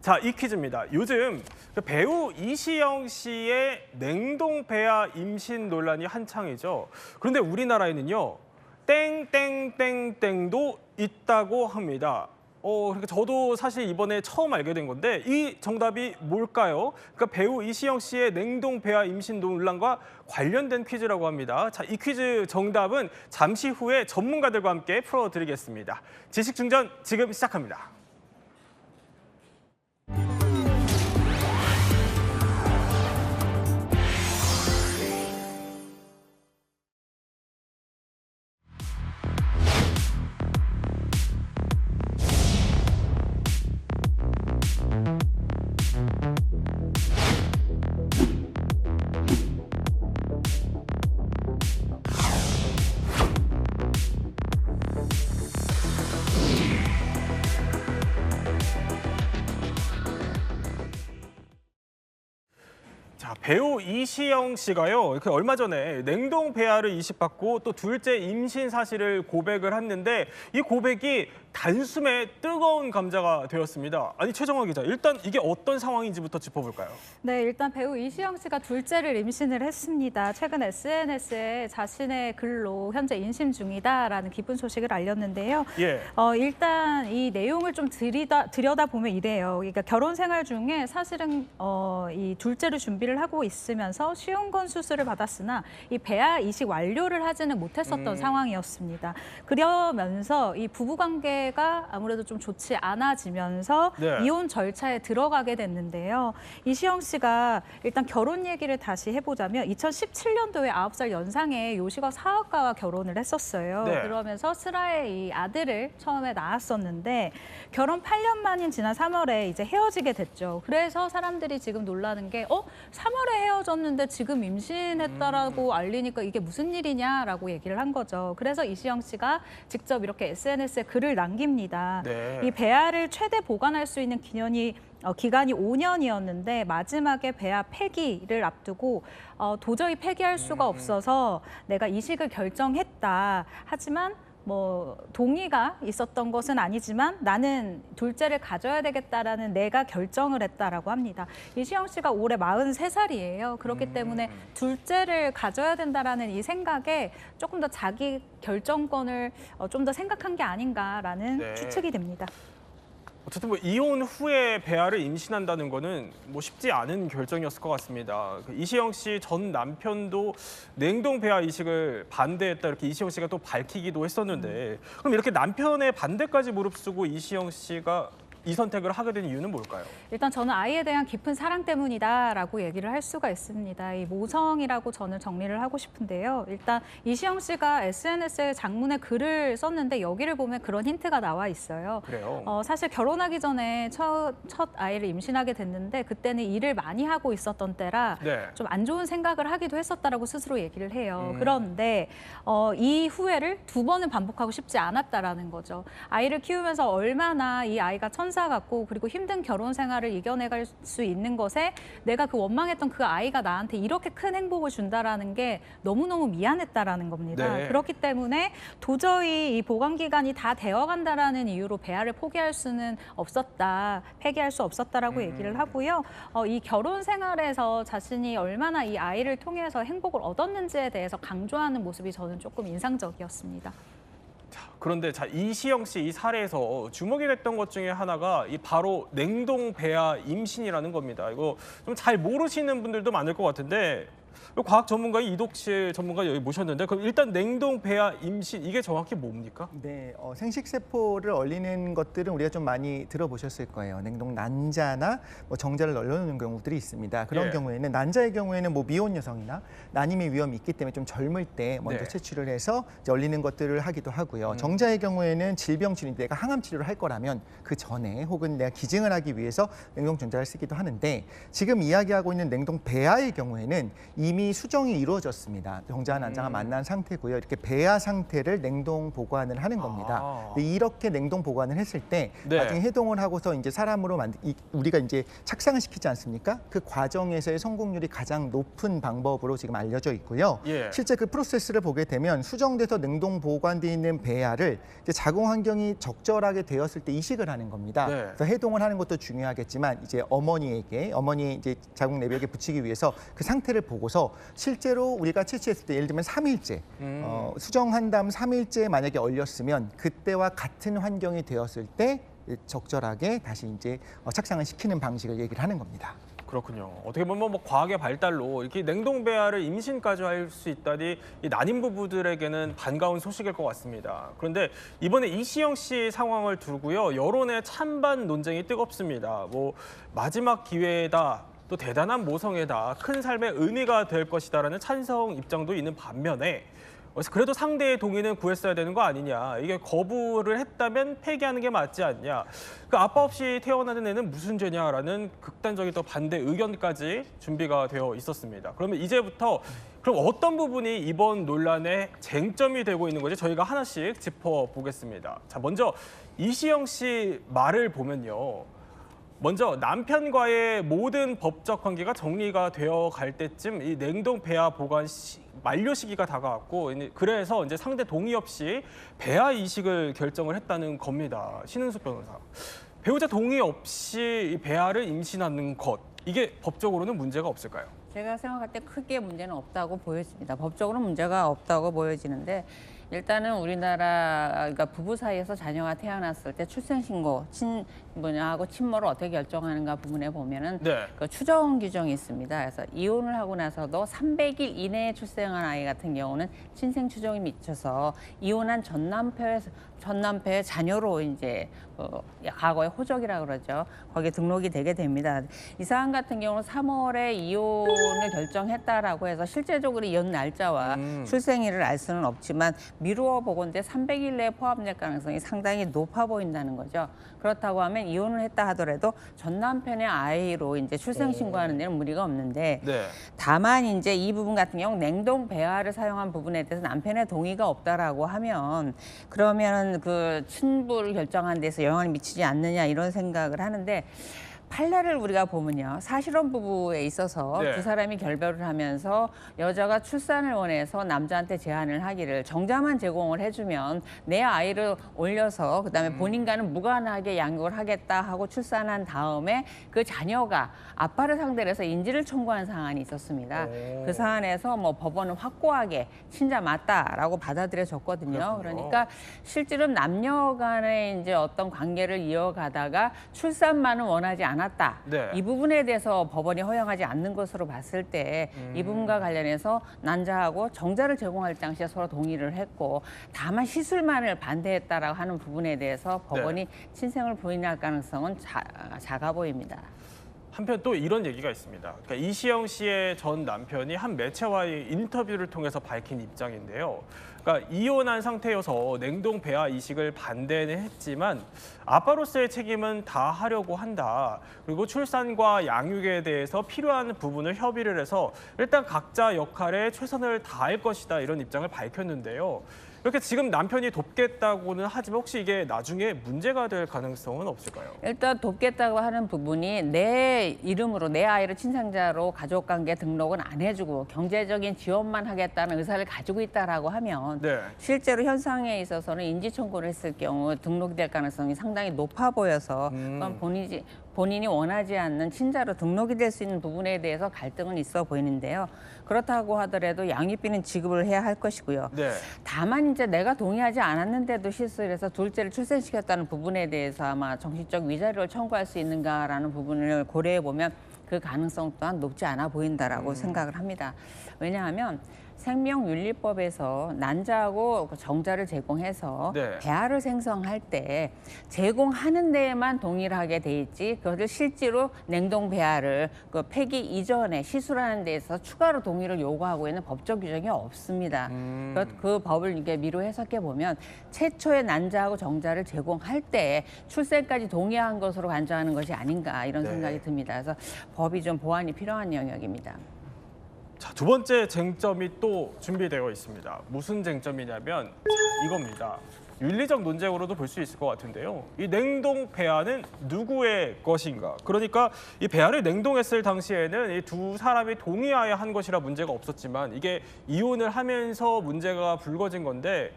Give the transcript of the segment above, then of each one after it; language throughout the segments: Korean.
자, 이 퀴즈입니다. 요즘 그 배우 이시영 씨의 냉동 배아 임신 논란이 한창이죠. 그런데 우리나라에는요, 땡땡땡땡도 있다고 합니다. 그러니까 저도 사실 이번에 처음 알게 된 건데 이 정답이 뭘까요? 그러니까 배우 이시영 씨의 냉동 배아 임신 논란과 관련된 퀴즈라고 합니다. 자, 이 퀴즈 정답은 잠시 후에 전문가들과 함께 풀어드리겠습니다. 지식충전 지금 시작합니다. 자, 배우 이시영 씨가요, 이렇게 얼마 전에 냉동 배아를 이식받고 또 둘째 임신 사실을 고백을 했는데 이 고백이 단숨에 뜨거운 감자가 되었습니다. 아니, 최정화 기자, 일단 이게 어떤 상황인지부터 짚어볼까요? 네, 일단 배우 이시영 씨가 둘째를 임신을 했습니다. 최근 SNS에 자신의 글로 현재 임신 중이다라는 기쁜 소식을 알렸는데요. 예. 일단 이 내용을 좀 들여다보면 이래요. 그러니까 결혼 생활 중에 사실은 이 둘째를 준비를 하고 있으면서 시험관 수술을 받았으나 이 배아 이식 완료를 하지는 못했었던 상황이었습니다. 그러면서 이 부부관계가 아무래도 좀 좋지 않아지면서 네. 이혼 절차에 들어가게 됐는데요. 이시영 씨가 일단 결혼 얘기를 다시 해보자면 2017년도에 9살 연상의 요식업 사업가와 결혼을 했었어요. 네. 그러면서 슬아의 이 아들을 처음에 낳았었는데 결혼 8년 만인 지난 3월에 이제 헤어지게 됐죠. 그래서 사람들이 지금 놀라는 게 3월에 헤어졌는데 지금 임신했다라고 알리니까 이게 무슨 일이냐라고 얘기를 한 거죠. 그래서 이시영 씨가 직접 이렇게 SNS에 글을 남깁니다. 네. 이 배아를 최대 보관할 수 있는 기간이 5년이었는데 마지막에 배아 폐기를 앞두고 도저히 폐기할 수가 없어서 내가 이식을 결정했다. 하지만 뭐 동의가 있었던 것은 아니지만 나는 둘째를 가져야 되겠다라는 내가 결정을 했다라고 합니다. 이시영 씨가 올해 43살이에요. 그렇기 때문에 둘째를 가져야 된다라는 이 생각에 조금 더 자기 결정권을 좀 더 생각한 게 아닌가라는 네. 추측이 됩니다. 어쨌든 뭐 이혼 후에 배아를 임신한다는 거는 뭐 쉽지 않은 결정이었을 것 같습니다. 그 이시영 씨 전 남편도 냉동 배아 이식을 반대했다 이렇게 이시영 씨가 또 밝히기도 했었는데 그럼 이렇게 남편의 반대까지 무릅쓰고 이시영 씨가 이 선택을 하게 된 이유는 뭘까요? 일단 저는 아이에 대한 깊은 사랑 때문이다라고 얘기를 할 수가 있습니다. 이 모성이라고 저는 정리를 하고 싶은데요. 일단 이시영 씨가 SNS에 장문의 글을 썼는데 여기를 보면 그런 힌트가 나와 있어요. 그래요? 사실 결혼하기 전에 첫 아이를 임신하게 됐는데 그때는 일을 많이 하고 있었던 때라 네. 좀 안 좋은 생각을 하기도 했었다라고 스스로 얘기를 해요. 그런데 이 후회를 2번은 반복하고 싶지 않았다라는 거죠. 아이를 키우면서 얼마나 이 아이가 천사 같고 그리고 힘든 결혼 생활을 이겨내갈 수 있는 것에 내가 그 원망했던 그 아이가 나한테 이렇게 큰 행복을 준다라는 게 너무너무 미안했다라는 겁니다. 네. 그렇기 때문에 도저히 이 보관 기간이 다 되어간다라는 이유로 배아를 포기할 수는 없었다, 폐기할 수 없었다라고 얘기를 하고요. 이 결혼 생활에서 자신이 얼마나 이 아이를 통해서 행복을 얻었는지에 대해서 강조하는 모습이 저는 조금 인상적이었습니다. 그런데 이시영 씨 이 사례에서 주목이 됐던 것 중에 하나가 이 바로 냉동 배아 임신이라는 겁니다. 이거 좀 잘 모르시는 분들도 많을 것 같은데 과학 전문가 이독실 전문가 여기 모셨는데 그럼 일단 냉동 배아 임신 이게 정확히 뭡니까? 네, 생식세포를 얼리는 것들은 우리가 좀 많이 들어보셨을 거예요. 냉동 난자나 뭐 정자를 얼려놓는 경우들이 있습니다. 그런 예. 경우에는 난자의 경우에는 뭐 미혼 여성이나 난임의 위험이 있기 때문에 좀 젊을 때 먼저 네. 채취를 해서 이제 얼리는 것들을 하기도 하고요. 정자의 경우에는 질병 치료, 내가 항암 치료를 할 거라면 그 전에 혹은 내가 기증을 하기 위해서 냉동 정자를 쓰기도 하는데 지금 이야기하고 있는 냉동 배아의 경우에는 이미 수정이 이루어졌습니다. 정자와 난자가 만난 상태고요. 이렇게 배아 상태를 냉동 보관을 하는 겁니다. 근데 이렇게 냉동 보관을 했을 때 네. 나중에 해동을 하고서 이제 사람으로 우리가 이제 착상을 시키지 않습니까? 그 과정에서의 성공률이 가장 높은 방법으로 지금 알려져 있고요. 예. 실제 그 프로세스를 보게 되면 수정돼서 냉동 보관되어 있는 배아를 이제 자궁 환경이 적절하게 되었을 때 이식을 하는 겁니다. 네. 그래서 해동을 하는 것도 중요하겠지만 이제 어머니의 이제 자궁 내벽에 붙이기 위해서 그 상태를 보고서 실제로 우리가 채취했을 때 예를 들면 3일째 수정한 다음 3일째 만약에 얼렸으면 그때와 같은 환경이 되었을 때 적절하게 다시 이제 착상을 시키는 방식을 얘기를 하는 겁니다. 그렇군요. 어떻게 보면 뭐 과학의 발달로 이렇게 냉동 배아를 임신까지 할 수 있다니 이 난임 부부들에게는 반가운 소식일 것 같습니다. 그런데 이번에 이시영 씨 상황을 두고요, 여론의 찬반 논쟁이 뜨겁습니다. 뭐 마지막 기회다, 또 대단한 모성애다, 큰 삶의 의미가 될 것이다라는 찬성 입장도 있는 반면에 그래도 상대의 동의는 구했어야 되는 거 아니냐. 이게 거부를 했다면 폐기하는 게 맞지 않냐. 그 아빠 없이 태어나는 애는 무슨 죄냐라는 극단적인 또 반대 의견까지 준비가 되어 있었습니다. 그러면 이제부터 그럼 어떤 부분이 이번 논란의 쟁점이 되고 있는 건지 저희가 하나씩 짚어보겠습니다. 자, 먼저 이시영 씨 말을 보면요. 먼저 남편과의 모든 법적 관계가 정리가 되어 갈 때쯤 이 냉동 배아 보관 만료 시기가 다가왔고, 그래서 이제 상대 동의 없이 배아 이식을 결정을 했다는 겁니다. 신은숙 변호사. 배우자 동의 없이 이 배아를 임신하는 것, 이게 법적으로는 문제가 없을까요? 제가 생각할 때 크게 문제는 없다고 보여집니다. 법적으로 문제가 없다고 보여지는데, 일단은 우리나라 그러니까 부부 사이에서 자녀가 태어났을 때 출생신고 하고 친모를 어떻게 결정하는가 부분에 보면은 네. 그 추정 규정이 있습니다. 그래서 이혼을 하고 나서도 300일 이내에 출생한 아이 같은 경우는 친생 추정이 미쳐서 이혼한 전 남편의 자녀로 이제 과거의 호적이라고 그러죠. 거기에 등록이 되게 됩니다. 이 사안 같은 경우는 3월에 이혼을 결정했다라고 해서 실제적으로 이혼 날짜와 출생일을 알 수는 없지만 미루어 보건대 300일 내에 포함될 가능성이 상당히 높아 보인다는 거죠. 그렇다고 하면 이혼을 했다 하더라도 전 남편의 아이로 이제 출생 신고하는 데는 무리가 없는데, 네. 다만 이제 이 부분 같은 경우 냉동 배아를 사용한 부분에 대해서 남편의 동의가 없다라고 하면 그러면 그 친부를 결정하는 데서 영향을 미치지 않느냐 이런 생각을 하는데, 판례를 우리가 보면요, 사실혼 부부에 있어서 네. 두 사람이 결별을 하면서 여자가 출산을 원해서 남자한테 제안을 하기를 정자만 제공을 해주면 내 아이를 올려서 그다음에 본인과는 무관하게 양육을 하겠다 하고 출산한 다음에 그 자녀가 아빠를 상대로 해서 인지를 청구한 사안이 있었습니다. 그 사안에서 뭐 법원은 확고하게 친자 맞다라고 받아들여졌거든요. 그렇군요. 그러니까 실제로 남녀 간의 이제 어떤 관계를 이어가다가 출산만은 원하지 않았다. 네. 이 부분에 대해서 법원이 허용하지 않는 것으로 봤을 때 이 부분과 관련해서 난자하고 정자를 제공할 당시에 서로 동의를 했고, 다만 시술만을 반대했다라고 하는 부분에 대해서 법원이 친생을 부인할 가능성은 작아 보입니다. 한편 또 이런 얘기가 있습니다. 그러니까 이시영 씨의 전 남편이 한 매체와의 인터뷰를 통해서 밝힌 입장인데요. 그러니까 이혼한 상태여서 냉동 배아 이식을 반대는 했지만 아빠로서의 책임은 다 하려고 한다. 그리고 출산과 양육에 대해서 필요한 부분을 협의를 해서 일단 각자 역할에 최선을 다할 것이다, 이런 입장을 밝혔는데요. 이렇게 지금 남편이 돕겠다고는 하지만 혹시 이게 나중에 문제가 될 가능성은 없을까요? 일단 돕겠다고 하는 부분이 내 이름으로 내 아이를 친생자로 가족관계 등록은 안 해주고 경제적인 지원만 하겠다는 의사를 가지고 있다라고 하면 네. 실제로 현상에 있어서는 인지청구를 했을 경우 등록이 될 가능성이 상당히 높아 보여서 그건 본인이 원하지 않는 친자로 등록이 될 수 있는 부분에 대해서 갈등은 있어 보이는데요. 그렇다고 하더라도 양육비는 지급을 해야 할 것이고요. 네. 다만 이제 내가 동의하지 않았는데도 실수를 해서 둘째를 출생시켰다는 부분에 대해서 아마 정신적 위자료를 청구할 수 있는가라는 부분을 고려해 보면 그 가능성 또한 높지 않아 보인다라고 생각을 합니다. 왜냐하면 생명윤리법에서 난자하고 정자를 제공해서 네. 배아를 생성할 때 제공하는 데에만 동의를 하게 돼 있지, 그것을 실제로 냉동 배아를 그 폐기 이전에 시술하는 데에서 추가로 동의를 요구하고 있는 법적 규정이 없습니다. 그 법을 이게 미루 해석해 보면 최초의 난자하고 정자를 제공할 때 출생까지 동의한 것으로 간주하는 것이 아닌가 이런 네. 생각이 듭니다. 그래서 법이 좀 보완이 필요한 영역입니다. 자, 두 번째 쟁점이 또 준비되어 있습니다. 무슨 쟁점이냐면 자, 이겁니다. 윤리적 논쟁으로도 볼 수 있을 것 같은데요. 이 냉동 배아는 누구의 것인가? 그러니까 이 배아를 냉동했을 당시에는 이 두 사람이 동의하에 한 것이라 문제가 없었지만 이게 이혼을 하면서 문제가 불거진 건데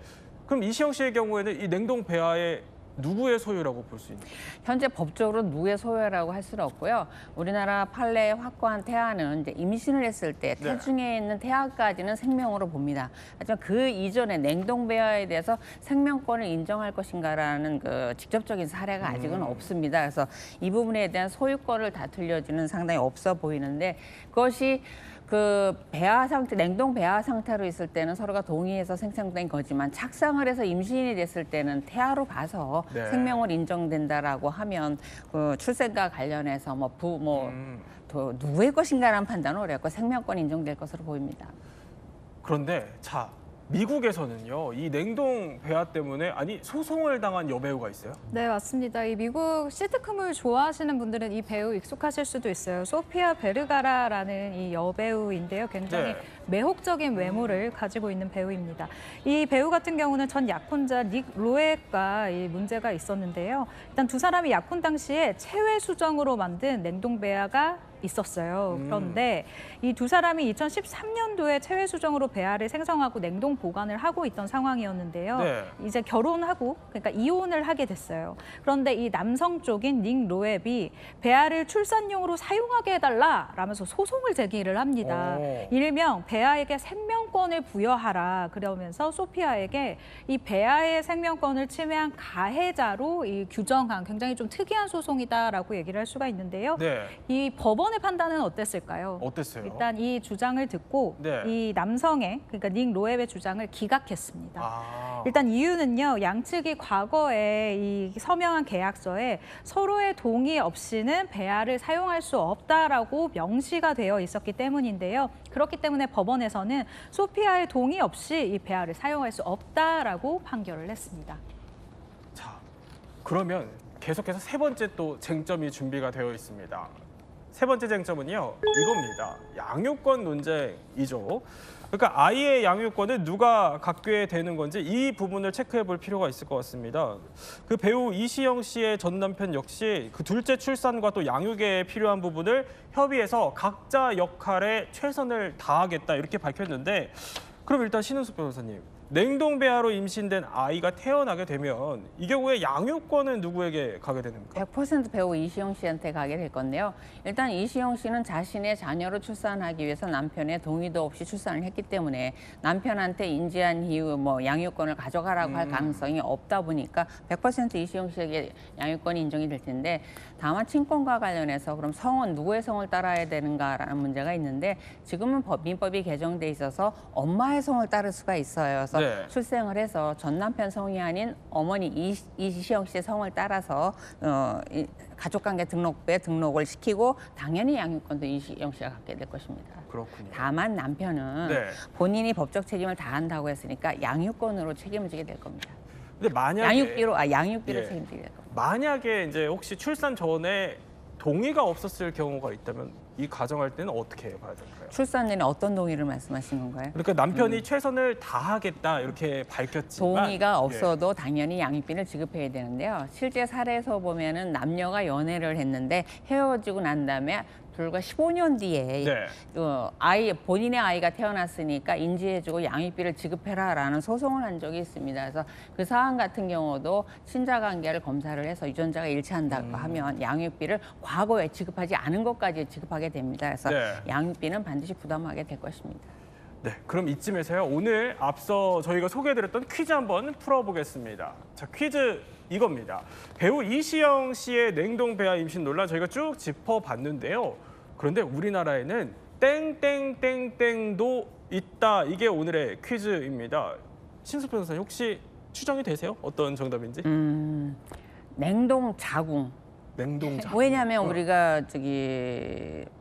그럼 이시영 씨의 경우에는 이 냉동 배아의 누구의 소유라고 볼 수 있나요? 현재 법적으로 누구의 소유라고 할 수는 없고요. 우리나라 판례에 확고한 태아는 이제 임신을 했을 때 네. 태중에 있는 태아까지는 생명으로 봅니다. 하지만 그 이전에 냉동 배아에 대해서 생명권을 인정할 것인가라는 그 직접적인 사례가 아직은 없습니다. 그래서 이 부분에 대한 소유권을 다투려지는 상당히 없어 보이는데 그것이 그 배아 상태, 냉동 배아 상태로 있을 때는 서로가 동의해서 생성된 거지만 착상을 해서 임신이 됐을 때는 태아로 봐서 네. 생명을 인정된다라고 하면 그 출생과 관련해서 또 누구의 것인가라는 판단은 어렵고 생명권 인정될 것으로 보입니다. 그런데 자, 미국에서는요. 이 냉동 배아 때문에 소송을 당한 여배우가 있어요. 네, 맞습니다. 이 미국 시트콤을 좋아하시는 분들은 이 배우 익숙하실 수도 있어요. 소피아 베르가라라는 이 여배우인데요. 굉장히 네. 매혹적인 외모를 가지고 있는 배우입니다. 이 배우 같은 경우는 전 약혼자 닉 로에과 이 문제가 있었는데요. 일단 두 사람이 약혼 당시에 체외 수정으로 만든 냉동 배아가 있었어요. 그런데 이 두 사람이 2013년도에 체외 수정으로 배아를 생성하고 냉동 보관을 하고 있던 상황이었는데요. 네. 이제 결혼하고 그러니까 이혼을 하게 됐어요. 그런데 이 남성 쪽인 닉 로앱이 배아를 출산용으로 사용하게 해달라라면서 소송을 제기를 합니다. 오. 일명 배아에게 생명권을 부여하라 그러면서 소피아에게 이 배아의 생명권을 침해한 가해자로 이 규정한 굉장히 좀 특이한 소송이다라고 얘기를 할 수가 있는데요. 네. 이 법원의 판단은 어땠을까요? 어땠어요? 일단 이 주장을 듣고 네. 이 남성의 그러니까 닉 로앱의 주장을 기각했습니다. 아. 일단 이유는요. 양측이 과거에 이 서명한 계약서에 서로의 동의 없이는 배아를 사용할 수 없다라고 명시가 되어 있었기 때문인데요. 그렇기 때문에 법원에서는 소피아의 동의 없이 이 배아를 사용할 수 없다라고 판결을 했습니다. 자, 그러면 계속해서 세 번째 또 쟁점이 준비가 되어 있습니다. 세 번째 쟁점은요, 이겁니다. 양육권 논쟁이죠. 그러니까 아이의 양육권을 누가 갖게 되는 건지 이 부분을 체크해 볼 필요가 있을 것 같습니다. 그 배우 이시영 씨의 전 남편 역시 그 둘째 출산과 또 양육에 필요한 부분을 협의해서 각자 역할에 최선을 다하겠다 이렇게 밝혔는데 그럼 일단 신은숙 변호사님. 냉동 배아로 임신된 아이가 태어나게 되면 이 경우에 양육권은 누구에게 가게 되는 겁니까? 100% 배우 이시영 씨한테 가게 될 건데요. 일단 이시영 씨는 자신의 자녀를 출산하기 위해서 남편의 동의도 없이 출산을 했기 때문에 남편한테 인지한 이후 양육권을 가져가라고 할 가능성이 없다 보니까 100% 이시영 씨에게 양육권이 인정이 될 텐데 다만 친권과 관련해서 그럼 성은 누구의 성을 따라야 되는가라는 문제가 있는데 지금은 민법이 개정돼 있어서 엄마의 성을 따를 수가 있어요. 그래서 네. 출생을 해서 전 남편 성이 아닌 어머니 이시영 씨의 성을 따라서 가족관계 등록부에 등록을 시키고 당연히 양육권도 이시영 씨가 갖게 될 것입니다. 그렇군요. 다만 남편은 네. 본인이 법적 책임을 다한다고 했으니까 양육권으로 책임을 지게 될 겁니다. 근데 만약에 양육비로 예. 책임지게 될 겁니다. 만약에 이제 혹시 출산 전에 동의가 없었을 경우가 있다면 이 가정할 때는 어떻게 봐야 될까요? 출산 전에 어떤 동의를 말씀하신 건가요? 그러니까 남편이 최선을 다하겠다 이렇게 밝혔지만 동의가 없어도 당연히 양육비를 지급해야 되는데요. 실제 사례에서 보면은 남녀가 연애를 했는데 헤어지고 난 다음에 불과 15년 뒤에 네. 본인의 아이가 태어났으니까 인지해주고 양육비를 지급해라라는 소송을 한 적이 있습니다. 그래서 그 사안 같은 경우도 친자 관계를 검사를 해서 유전자가 일치한다고 하면 양육비를 과거에 지급하지 않은 것까지 지급하게 됩니다. 그래서 네. 양육비는 반드시 부담하게 될 것입니다. 네, 그럼 이쯤에서요. 오늘 앞서 저희가 소개해드렸던 퀴즈 한번 풀어보겠습니다. 자, 퀴즈 이겁니다. 배우 이시영 씨의 냉동 배아 임신 논란 저희가 쭉 짚어봤는데요. 그런데 우리나라에는 땡땡땡땡도 있다. 이게 오늘의 퀴즈입니다. 신숙 변호사님 혹시 추정이 되세요? 어떤 정답인지? 냉동 자궁. 냉동 자궁. 왜냐하면 우리가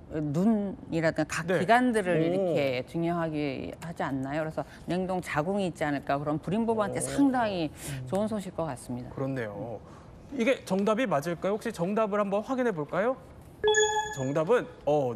눈이라든가 각 네. 기관들을 오. 이렇게 중요하게 하지 않나요? 그래서 냉동 자궁이 있지 않을까 그런 불임부부한테 상당히 좋은 소식일 것 같습니다. 그렇네요. 이게 정답이 맞을까요? 혹시 정답을 한번 확인해 볼까요? 정답은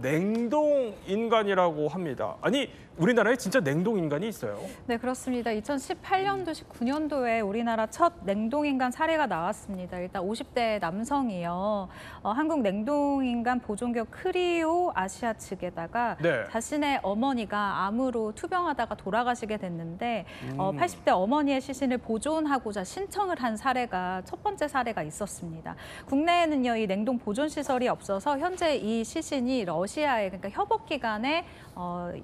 냉동 인간이라고 합니다. 아니, 우리나라에 진짜 냉동 인간이 있어요? 네, 그렇습니다. 2018년도, 19년도에 우리나라 첫 냉동인간 사례가 나왔습니다. 일단 50대 남성이요. 한국 냉동인간 보존기업 크리오 아시아 측에다가 네. 자신의 어머니가 암으로 투병하다가 돌아가시게 됐는데 80대 어머니의 시신을 보존하고자 신청을 한 사례가 첫 번째 사례가 있었습니다. 국내에는요, 이 냉동 보존 시설이 없어서 현재 이 시신이 러시아의 그러니까 협업기관에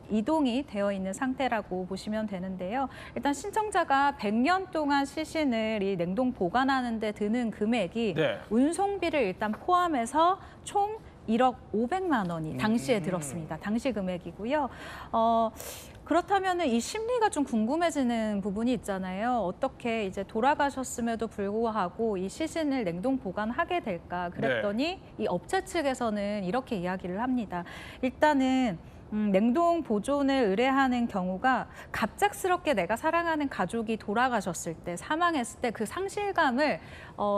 이동이 되어 있는 상태라고 보시면 되는데요. 일단 신청자가 100년 동안 시신을 이 냉동 보관하는 데 드는 금액이 네. 운송비를 일단 포함해서 총 1억 500만 원이 당시에 들었습니다. 당시 금액이고요. 그렇다면 이 심리가 좀 궁금해지는 부분이 있잖아요. 어떻게 이제 돌아가셨음에도 불구하고 이 시신을 냉동 보관하게 될까 그랬더니 이 업체 측에서는 이렇게 이야기를 합니다. 일단은 냉동 보존을 의뢰하는 경우가 갑작스럽게 내가 사랑하는 가족이 돌아가셨을 때, 사망했을 때 그 상실감을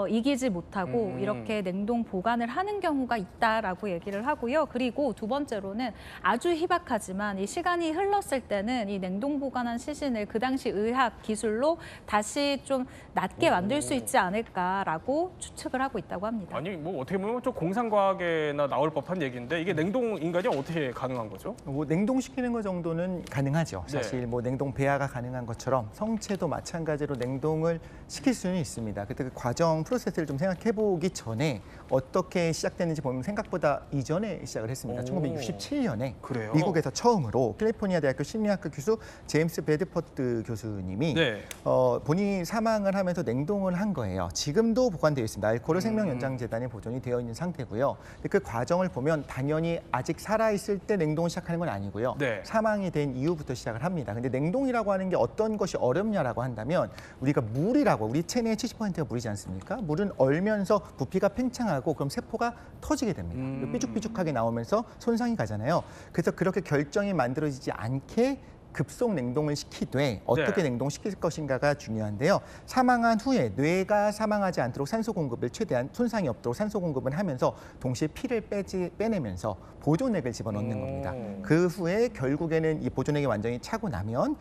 이기지 못하고 이렇게 냉동 보관을 하는 경우가 있다라고 얘기를 하고요. 그리고 두 번째로는 아주 희박하지만 이 시간이 흘렀을 때는 이 냉동 보관한 시신을 그 당시 의학 기술로 다시 좀 낫게 만들 수 있지 않을까라고 추측을 하고 있다고 합니다. 아니, 뭐 어떻게 보면 좀 공상과학에나 나올 법한 얘기인데 이게 냉동 인간이 어떻게 가능한 거죠? 뭐 냉동시키는 것 정도는 가능하죠. 네. 사실 뭐 냉동 배아가 가능한 것처럼 성체도 마찬가지로 냉동을 시킬 수는 있습니다. 그때 그 과정 프로세스를 좀 생각해 보기 전에 어떻게 시작됐는지 보면 생각보다 이전에 시작을 했습니다. 오. 1967년에 그래요? 미국에서 처음으로 캘리포니아 대학교 심리학과 교수 제임스 베드퍼트 교수님이 네. 본인이 사망을 하면서 냉동을 한 거예요. 지금도 보관되어 있습니다. 알코올 생명연장재단에 보존이 되어 있는 상태고요. 근데 그 과정을 보면 당연히 아직 살아있을 때 냉동을 시작하는 건 아니고요. 네. 사망이 된 이후부터 시작을 합니다. 근데 냉동이라고 하는 게 어떤 것이 어렵냐라고 한다면 우리가 물이라고, 우리 체내의 70%가 물이지 않습니까? 물은 얼면서 부피가 팽창하고 그럼 세포가 터지게 됩니다. 삐죽삐죽하게 나오면서 손상이 가잖아요. 그래서 그렇게 결정이 만들어지지 않게 급속 냉동을 시키되 어떻게 네. 냉동시킬 것인가가 중요한데요. 사망한 후에 뇌가 사망하지 않도록 산소 공급을 최대한 손상이 없도록 산소 공급을 하면서 동시에 피를 빼내면서 보존액을 집어넣는 겁니다. 그 후에 결국에는 이 보존액이 완전히 차고 나면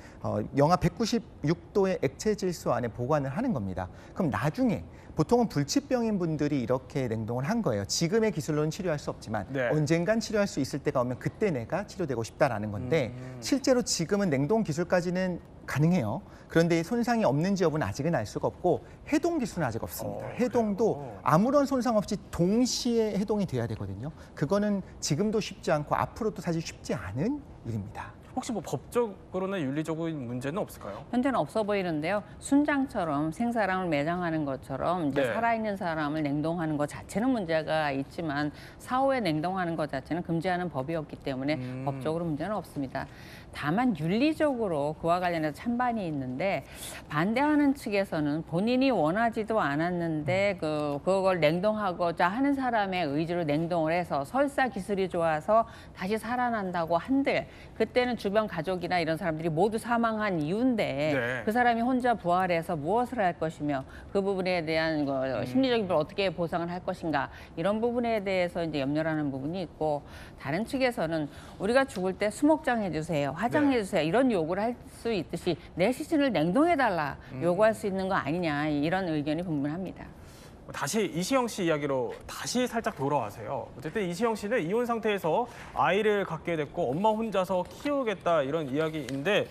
영하 196도의 액체 질소 안에 보관을 하는 겁니다. 그럼 나중에 보통은 불치병인 분들이 이렇게 냉동을 한 거예요. 지금의 기술로는 치료할 수 없지만 네. 언젠간 치료할 수 있을 때가 오면 그때 내가 치료되고 싶다라는 건데 실제로 지금은 냉동 기술까지는 가능해요. 그런데 손상이 없는지 여부는 아직은 알 수가 없고 해동 기술은 아직 없습니다. 해동도 그래요? 아무런 손상 없이 동시에 해동이 돼야 되거든요. 그거는 지금도 쉽지 않고 앞으로도 사실 쉽지 않은 일입니다. 혹시 뭐 법적으로나 윤리적인 문제는 없을까요? 현재는 없어 보이는데요. 순장처럼 생사람을 매장하는 것처럼 이제 네. 살아있는 사람을 냉동하는 것 자체는 문제가 있지만 사후에 냉동하는 것 자체는 금지하는 법이었기 때문에 법적으로 문제는 없습니다. 다만 윤리적으로 그와 관련해서 찬반이 있는데 반대하는 측에서는 본인이 원하지도 않았는데 그걸 냉동하고자 하는 사람의 의지로 냉동을 해서 설사 기술이 좋아서 다시 살아난다고 한들 그때는 주변 가족이나 이런 사람들이 모두 사망한 이유인데 네. 그 사람이 혼자 부활해서 무엇을 할 것이며 그 부분에 대한 심리적인 걸 어떻게 보상을 할 것인가 이런 부분에 대해서 이제 염려를 하는 부분이 있고 다른 측에서는 우리가 죽을 때 수목장 해주세요, 화장해 주세요 이런 요구를 할 수 있듯이 내 시신을 냉동해달라 요구할 수 있는 거 아니냐 이런 의견이 분분합니다. 다시 이시영 씨 이야기로 다시 살짝 돌아와서요. 어쨌든 이시영 씨는 이혼 상태에서 아이를 갖게 됐고 엄마 혼자서 키우겠다 이런 이야기인데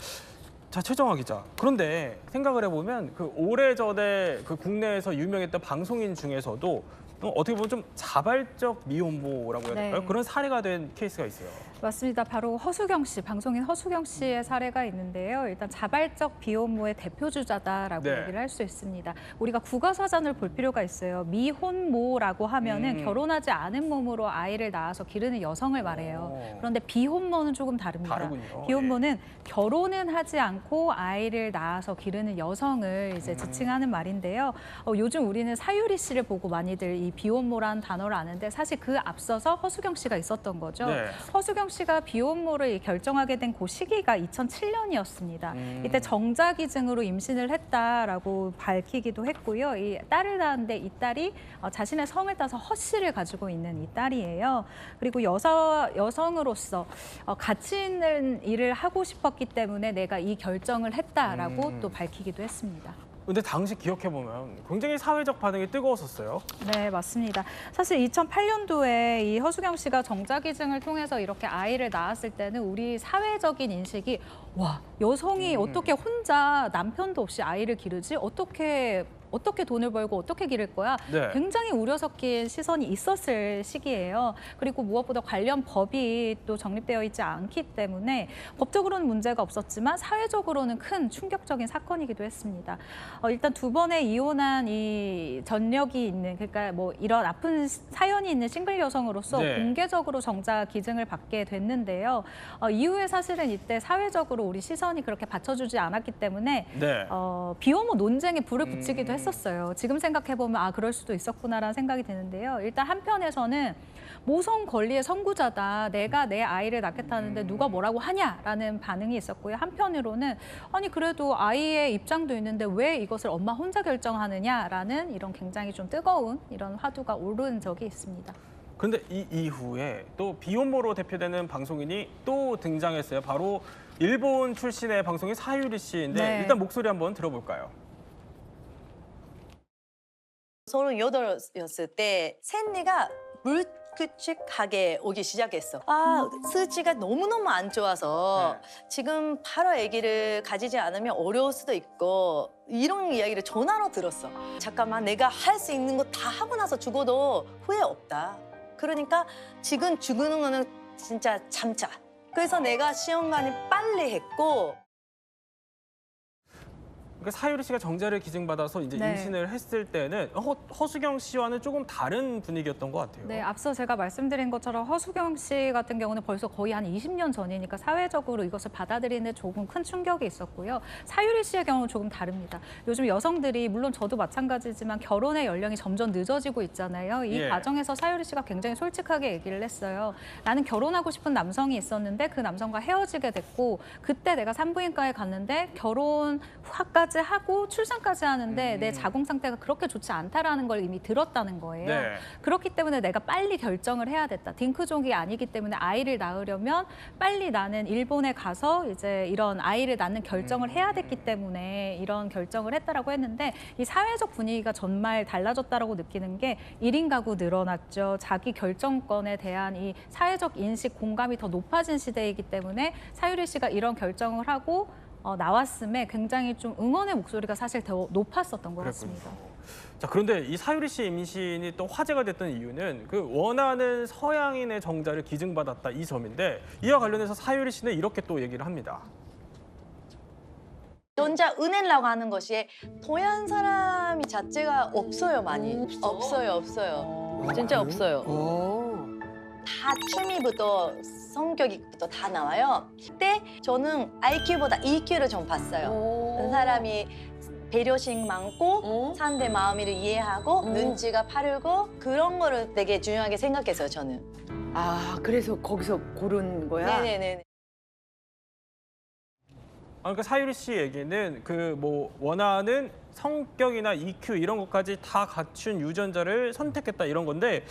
자, 최정화 기자. 그런데 생각을 해보면 그 오래전에 그 국내에서 유명했던 방송인 중에서도 어떻게 보면 좀 자발적 미혼모라고 해야 될까요? 네. 그런 사례가 된 케이스가 있어요. 맞습니다. 바로 허수경 씨, 방송인 허수경 씨의 사례가 있는데요. 일단 자발적 비혼모의 대표주자다라고 네. 얘기를 할 수 있습니다. 우리가 국어사전을 볼 필요가 있어요. 미혼모라고 하면은 결혼하지 않은 몸으로 아이를 낳아서 기르는 여성을 말해요. 그런데 비혼모는 조금 다릅니다. 다르군요. 비혼모는 결혼은 하지 않고 아이를 낳아서 기르는 여성을 이제 지칭하는 말인데요. 요즘 우리는 사유리 씨를 보고 많이들 이 이 비혼모라는 단어를 아는데 사실 그 앞서서 허수경 씨가 있었던 거죠. 네. 허수경 씨가 비혼모를 결정하게 된 그 시기가 2007년이었습니다. 이때 정자기증으로 임신을 했다라고 밝히기도 했고요. 이 딸을 낳았는데 이 딸이 자신의 성을 따서 허 씨를 가지고 있는 이 딸이에요. 그리고 여성으로서 가치 있는 일을 하고 싶었기 때문에 내가 이 결정을 했다라고 또 밝히기도 했습니다. 근데 당시 기억해보면 굉장히 사회적 반응이 뜨거웠었어요. 네, 맞습니다. 사실 2008년도에 이 허수경 씨가 정자기증을 통해서 이렇게 아이를 낳았을 때는 우리 사회적인 인식이 와, 여성이 어떻게 혼자 남편도 없이 아이를 기르지? 어떻게 돈을 벌고 어떻게 기를 거야? 네. 굉장히 우려 섞인 시선이 있었을 시기예요. 그리고 무엇보다 관련 법이 또 정립되어 있지 않기 때문에 법적으로는 문제가 없었지만 사회적으로는 큰 충격적인 사건이기도 했습니다. 일단 두 번의 이혼한 이 전력이 있는, 그러니까 뭐 이런 아픈 사연이 있는 싱글 여성으로서 네. 공개적으로 정자 기증을 받게 됐는데요. 이후에 사실은 이때 사회적으로 우리 시선이 그렇게 받쳐주지 않았기 때문에 네. 비혼모 논쟁에 불을 붙이기도 했었어요. 지금 생각해보면 그럴 수도 있었구나라는 생각이 드는데요. 일단 한편에서는 모성 권리의 선구자다. 내가 내 아이를 낳겠다는데 누가 뭐라고 하냐라는 반응이 있었고요. 한편으로는 아니 그래도 아이의 입장도 있는데 왜 이것을 엄마 혼자 결정하느냐라는 이런 굉장히 좀 뜨거운 이런 화두가 오른 적이 있습니다. 그런데 이 이후에 또 비혼모로 대표되는 방송인이 또 등장했어요. 바로 일본 출신의 방송인 사유리 씨인데 네. 일단 목소리 한번 들어볼까요? 38였을 때 생리가 불규칙하게 오기 시작했어. 수치가 너무너무 안 좋아서 지금 바로 아기를 가지지 않으면 어려울 수도 있고 이런 이야기를 전화로 들었어. 잠깐만 내가 할 수 있는 거 다 하고 나서 죽어도 후회 없다. 그러니까 지금 죽는 거는 진짜 참자. 그래서 내가 시험관을 빨리 했고 그러니까 사유리 씨가 정자를 기증받아서 이제 네. 임신을 했을 때는 허수경 씨와는 조금 다른 분위기였던 것 같아요. 네, 앞서 제가 말씀드린 것처럼 허수경 씨 같은 경우는 벌써 거의 한 20년 전이니까 사회적으로 이것을 받아들이는 조금 큰 충격이 있었고요. 사유리 씨의 경우는 조금 다릅니다. 요즘 여성들이 물론 저도 마찬가지지만 결혼의 연령이 점점 늦어지고 있잖아요. 이 예. 과정에서 과정에서 사유리 씨가 굉장히 솔직하게 얘기를 했어요. 나는 결혼하고 싶은 남성이 있었는데 그 남성과 헤어지게 됐고 그때 내가 산부인과에 갔는데 결혼까지 하고 출산까지 하는데 내 자궁 상태가 그렇게 좋지 않다라는 걸 이미 들었다는 거예요. 네. 그렇기 때문에 내가 빨리 결정을 해야 됐다. 딩크족이 아니기 때문에 아이를 낳으려면 빨리 나는 일본에 가서 이제 이런 아이를 낳는 결정을 해야 됐기 때문에 이런 결정을 했다라고 했는데 이 사회적 분위기가 정말 달라졌다라고 느끼는 게 1인 가구 늘어났죠. 자기 결정권에 대한 이 사회적 인식 공감이 더 높아진 시대이기 때문에 사유리 씨가 이런 결정을 하고 나왔음에 굉장히 좀 응원의 목소리가 사실 더 높았었던 것 같습니다. 자, 그런데 이 사유리 씨 임신이 또 화제가 됐던 이유는 그 원하는 서양인의 정자를 기증받았다 이 점인데 이와 관련해서 사유리 씨는 이렇게 또 얘기를 합니다. 전자 은혜라고 하는 것이 동양 사람이 자체가 없어요 많이. 없어요. 진짜 없어요. 다 취미부터 성격부터 다 나와요. 그때 저는 IQ보다 EQ를 좀 봤어요. 그 사람이 배려심 많고 상대 마음을 이해하고 눈치가 빠르고 그런 거를 되게 중요하게 생각했어요 저는. 그래서 거기서 고른 거야? 네네네. 그러니까 사유리 씨 얘기는 그 뭐 원하는 성격이나 EQ 이런 것까지 다 갖춘 유전자를 선택했다 이런 건데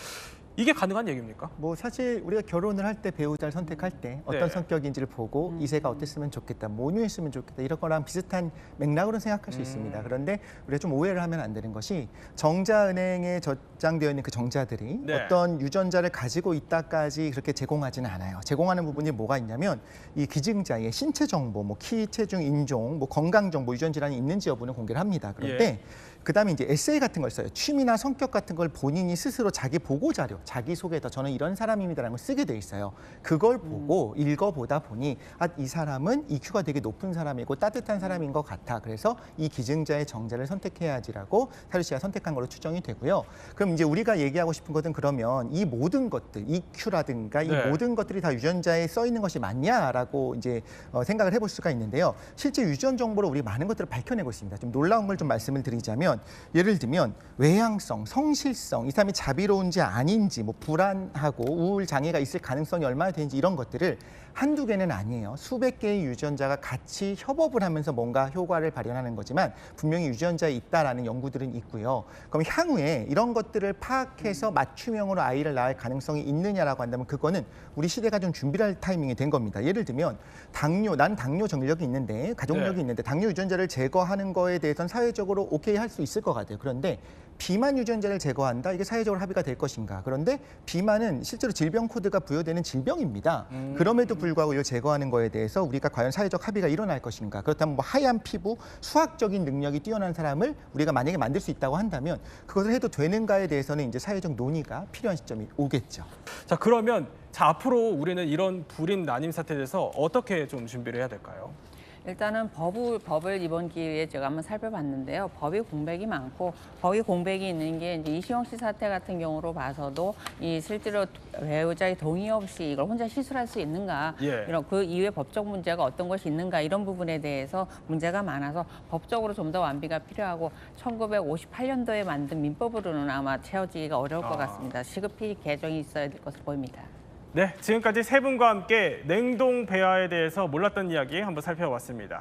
이게 가능한 얘기입니까? 뭐 사실 우리가 결혼을 할 때 배우자를 선택할 때 어떤 네. 성격인지를 보고 이세가 어땠으면 좋겠다, 모녀했으면 좋겠다 이런 거랑 비슷한 맥락으로 생각할 수 있습니다. 그런데 우리가 좀 오해를 하면 안 되는 것이 정자은행에 저장되어 있는 그 정자들이 네. 어떤 유전자를 가지고 있다까지 그렇게 제공하지는 않아요. 제공하는 부분이 뭐가 있냐면 이 기증자의 신체 정보, 뭐 키, 체중, 인종, 뭐 건강 정보, 유전 질환이 있는지 여부는 공개를 합니다. 그런데 그다음에 이제 에세이 같은 걸 써요. 취미나 성격 같은 걸 본인이 스스로 자기 보고 자료, 자기 소개서 저는 이런 사람입니다라는 걸 쓰게 돼 있어요. 그걸 보고 읽어보다 보니 이 사람은 EQ가 되게 높은 사람이고 따뜻한 사람인 것 같아. 그래서 이 기증자의 정자를 선택해야지라고 사유리 씨가 선택한 걸로 추정이 되고요. 그럼 이제 우리가 얘기하고 싶은 것은 그러면 이 모든 것들, EQ라든가 이 네. 모든 것들이 다 유전자에 써 있는 것이 맞냐라고 이제 생각을 해볼 수가 있는데요. 실제 유전 정보로 우리 많은 것들을 밝혀내고 있습니다. 좀 놀라운 걸 좀 말씀을 드리자면 뭐냐면 예를 들면 외향성, 성실성, 이 사람이 자비로운지 아닌지, 뭐 불안하고 우울 장애가 있을 가능성이 얼마나 되는지 이런 것들을 한두 개는 아니에요. 수백 개의 유전자가 같이 협업을 하면서 뭔가 효과를 발현하는 거지만 분명히 유전자에 있다라는 연구들은 있고요. 그럼 향후에 이런 것들을 파악해서 맞춤형으로 아이를 낳을 가능성이 있느냐라고 한다면 그거는 우리 시대가 좀 준비할 타이밍이 된 겁니다. 예를 들면 난 당뇨 정력이 있는데 가족력이 네. 있는데 당뇨 유전자를 제거하는 거에 대해서는 사회적으로 오케이 할 수 있을 것 같아요. 그런데 비만 유전자를 제거한다? 이게 사회적으로 합의가 될 것인가? 그런데 비만은 실제로 질병 코드가 부여되는 질병입니다. 그럼에도 불구하고 이걸 제거하는 거에 대해서 우리가 과연 사회적 합의가 일어날 것인가? 그렇다면 뭐 하얀 피부, 수학적인 능력이 뛰어난 사람을 우리가 만약에 만들 수 있다고 한다면 그것을 해도 되는가에 대해서는 이제 사회적 논의가 필요한 시점이 오겠죠. 자, 그러면 앞으로 우리는 이런 불임 난임 사태에 대해서 어떻게 좀 준비를 해야 될까요? 일단은 법을 이번 기회에 제가 한번 살펴봤는데요. 법이 공백이 많고 법이 공백이 있는 게 이제 이시영 씨 사태 같은 경우로 봐서도 이 실제로 배우자의 동의 없이 이걸 혼자 시술할 수 있는가 예. 이런 그 이후에 법적 문제가 어떤 것이 있는가 이런 부분에 대해서 문제가 많아서 법적으로 좀 더 완비가 필요하고 1958년도에 만든 민법으로는 아마 채워지기가 어려울 것 같습니다. 시급히 개정이 있어야 될 것으로 보입니다. 네, 지금까지 세 분과 함께 냉동 배아에 대해서 몰랐던 이야기 한번 살펴봤습니다.